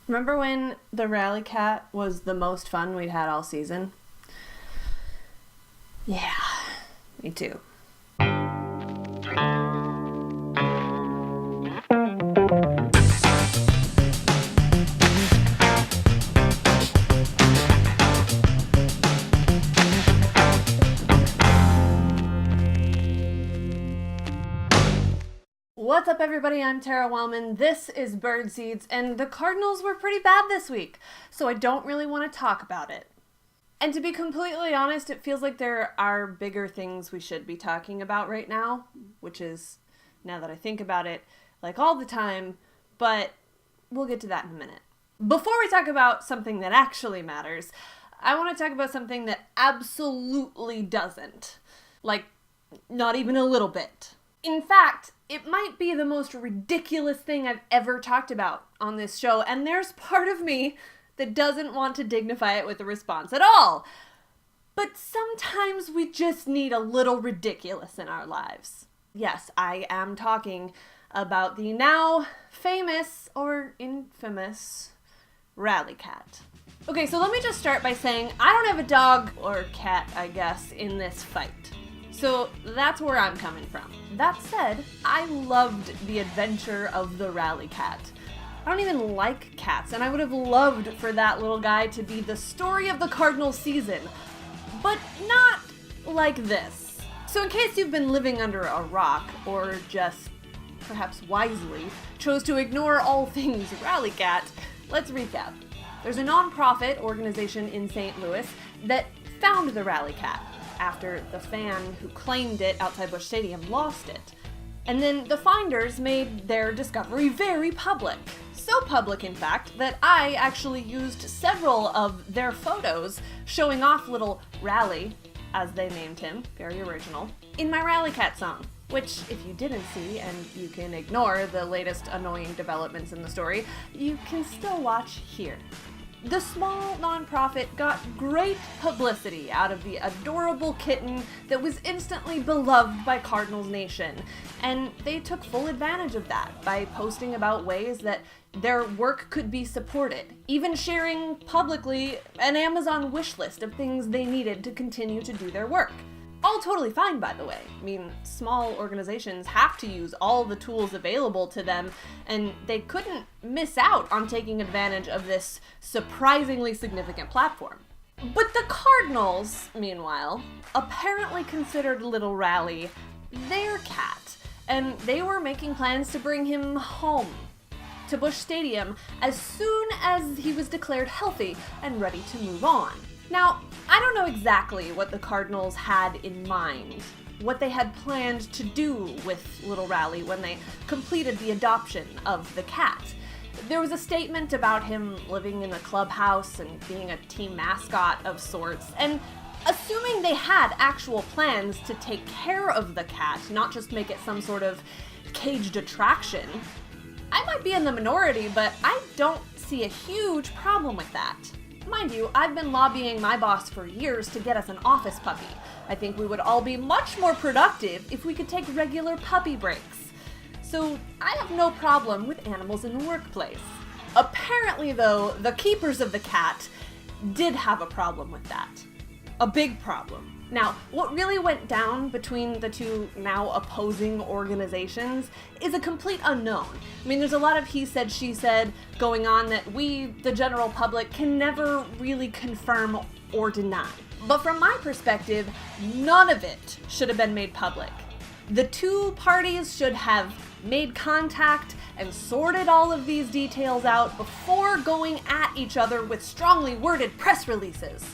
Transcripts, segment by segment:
Remember when the Rally Cat was the most fun we'd had all season? Yeah, me too. What's up, everybody? I'm Tara Wellman. This is Birdseeds, and the Cardinals were pretty bad this week, so I don't really want to talk about it. And to be completely honest, it feels like there are bigger things we should be talking about right now, which is, now that I think about it, like all the time, but we'll get to that in a minute. Before we talk about something that actually matters, I want to talk about something that absolutely doesn't. Like, not even a little bit. In fact, it might be the most ridiculous thing I've ever talked about on this show, and there's part of me that doesn't want to dignify it with a response at all. But sometimes we just need a little ridiculous in our lives. Yes, I am talking about the now famous, or infamous, Rally Cat. Okay, so let me just start by saying I don't have a dog, or cat, I guess, in this fight. So that's where I'm coming from. That said, I loved the adventure of the Rally Cat. I don't even like cats, and I would have loved for that little guy to be the story of the Cardinals season, but not like this. So in case you've been living under a rock, or just, perhaps wisely, chose to ignore all things Rally Cat, let's recap. There's a non-profit organization in St. Louis that found the Rally Cat after the fan who claimed it outside Busch Stadium lost it. And then the finders made their discovery very public. So public, in fact, that I actually used several of their photos showing off little Rally, as they named him, very original, in my Rally Cat song. Which, if you didn't see, and you can ignore the latest annoying developments in the story, you can still watch here. The small nonprofit got great publicity out of the adorable kitten that was instantly beloved by Cardinals Nation, and they took full advantage of that by posting about ways that their work could be supported, even sharing publicly an Amazon wish list of things they needed to continue to do their work. All totally fine, by the way. I mean, small organizations have to use all the tools available to them, and they couldn't miss out on taking advantage of this surprisingly significant platform. But the Cardinals, meanwhile, apparently considered little Rally their cat, and they were making plans to bring him home to Busch Stadium as soon as he was declared healthy and ready to move on. Now, I don't know exactly what the Cardinals had in mind, what they had planned to do with little Rally when they completed the adoption of the cat. There was a statement about him living in a clubhouse and being a team mascot of sorts, and assuming they had actual plans to take care of the cat, not just make it some sort of caged attraction, I might be in the minority, but I don't see a huge problem with that. Mind you, I've been lobbying my boss for years to get us an office puppy. I think we would all be much more productive if we could take regular puppy breaks. So I have no problem with animals in the workplace. Apparently, though, the keepers of the cat did have a problem with that. A big problem. Now, what really went down between the two now opposing organizations is a complete unknown. I mean, there's a lot of he said, she said going on that we, the general public, can never really confirm or deny. But from my perspective, none of it should have been made public. The two parties should have made contact and sorted all of these details out before going at each other with strongly worded press releases.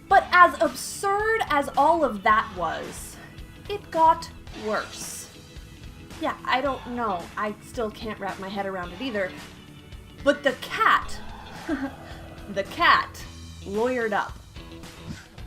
But as absurd as all of that was, it got worse. Yeah, I don't know. I still can't wrap my head around it either. But the cat, lawyered up.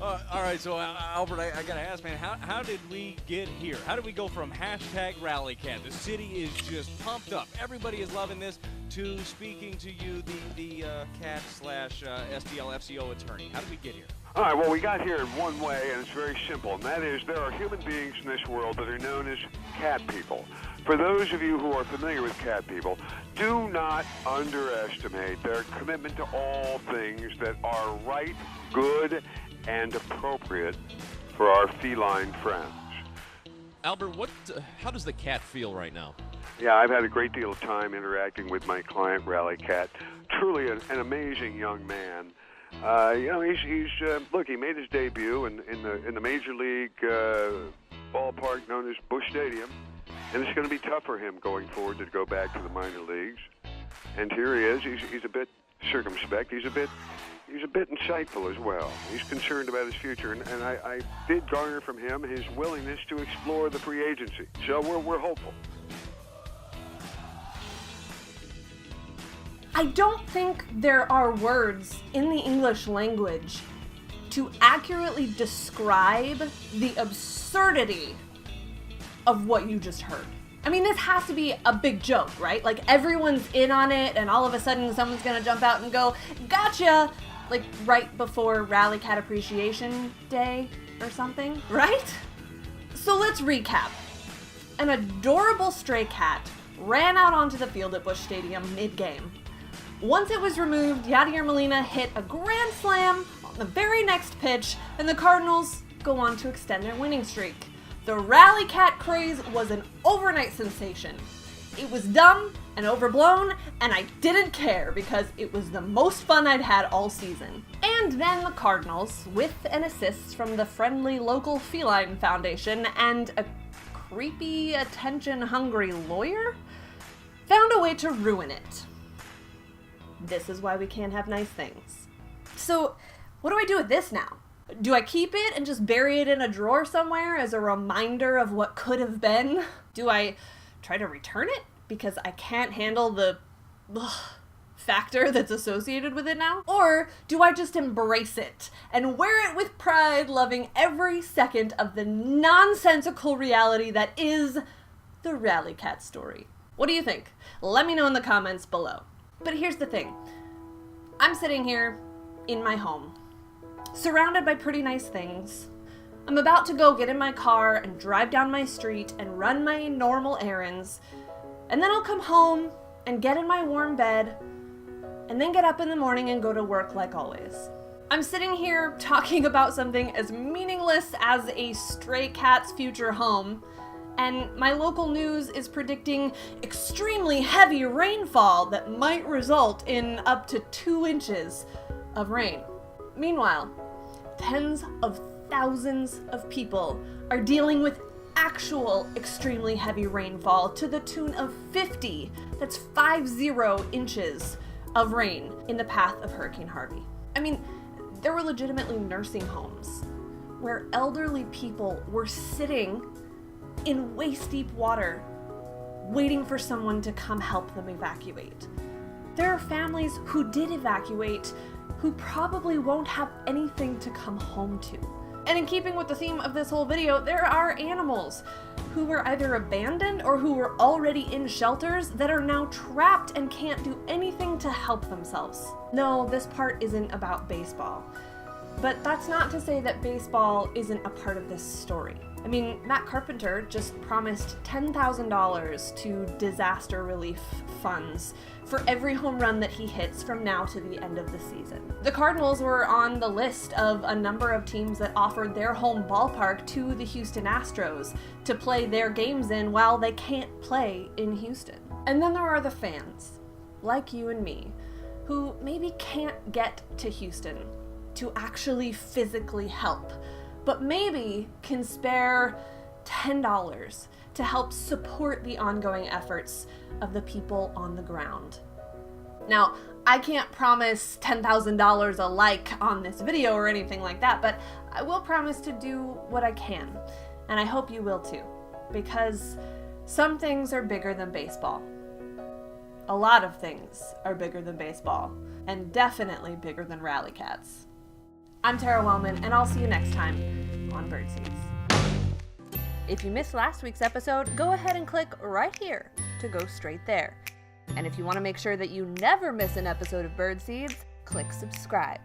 All right, so Albert, I gotta ask, man, how did we get here? How did we go from #RallyCat, the city is just pumped up, everybody is loving this, to speaking to you, the cat/SDL FCO attorney? How did we get here? All right, well, we got here in one way, and it's very simple, and that is there are human beings in this world that are known as cat people. For those of you who are familiar with cat people, do not underestimate their commitment to all things that are right, good, and appropriate for our feline friends. Albert, how does the cat feel right now? Yeah, I've had a great deal of time interacting with my client, Rally Cat. Truly an amazing young man. Look, he made his debut in the major league ballpark known as Busch Stadium, and it's going to be tough for him going forward to go back to the minor leagues. And here he is. He's a bit circumspect. He's a bit insightful as well. He's concerned about his future, and I did garner from him his willingness to explore the free agency. So we're hopeful. I don't think there are words in the English language to accurately describe the absurdity of what you just heard. I mean, this has to be a big joke, right? Like, everyone's in on it, and all of a sudden someone's gonna jump out and go, gotcha! Like, right before Rally Cat Appreciation Day or something, right? So let's recap. An adorable stray cat ran out onto the field at Busch Stadium mid-game. Once it was removed, Yadier Molina hit a grand slam on the very next pitch, and the Cardinals go on to extend their winning streak. The Rally Cat craze was an overnight sensation. It was dumb and overblown, and I didn't care because it was the most fun I'd had all season. And then the Cardinals, with an assist from the friendly local feline foundation and a creepy, attention-hungry lawyer, found a way to ruin it. This is why we can't have nice things. So, what do I do with this now? Do I keep it and just bury it in a drawer somewhere as a reminder of what could have been? Do I try to return it because I can't handle the factor that's associated with it now? Or do I just embrace it and wear it with pride, loving every second of the nonsensical reality that is the Rally Cat story? What do you think? Let me know in the comments below. But here's the thing. I'm sitting here in my home, surrounded by pretty nice things. I'm about to go get in my car and drive down my street and run my normal errands, and then I'll come home and get in my warm bed, and then get up in the morning and go to work like always. I'm sitting here talking about something as meaningless as a stray cat's future home, and my local news is predicting extremely heavy rainfall that might result in up to 2 inches of rain. Meanwhile, tens of thousands of people are dealing with actual extremely heavy rainfall to the tune of 50, that's 50 inches of rain in the path of Hurricane Harvey. I mean, there were legitimately nursing homes where elderly people were sitting in waist-deep water, waiting for someone to come help them evacuate. There are families who did evacuate who probably won't have anything to come home to. And in keeping with the theme of this whole video, there are animals who were either abandoned or who were already in shelters that are now trapped and can't do anything to help themselves. No, this part isn't about baseball. But that's not to say that baseball isn't a part of this story. I mean, Matt Carpenter just promised $10,000 to disaster relief funds for every home run that he hits from now to the end of the season. The Cardinals were on the list of a number of teams that offered their home ballpark to the Houston Astros to play their games in while they can't play in Houston. And then there are the fans, like you and me, who maybe can't get to Houston to actually physically help, but maybe can spare $10 to help support the ongoing efforts of the people on the ground. Now, I can't promise $10,000 a like on this video or anything like that, but I will promise to do what I can, and I hope you will too, because some things are bigger than baseball. A lot of things are bigger than baseball, and definitely bigger than Rally Cats. I'm Tara Wellman, and I'll see you next time on Birdseeds. If you missed last week's episode, go ahead and click right here to go straight there. And if you want to make sure that you never miss an episode of Birdseeds, click subscribe.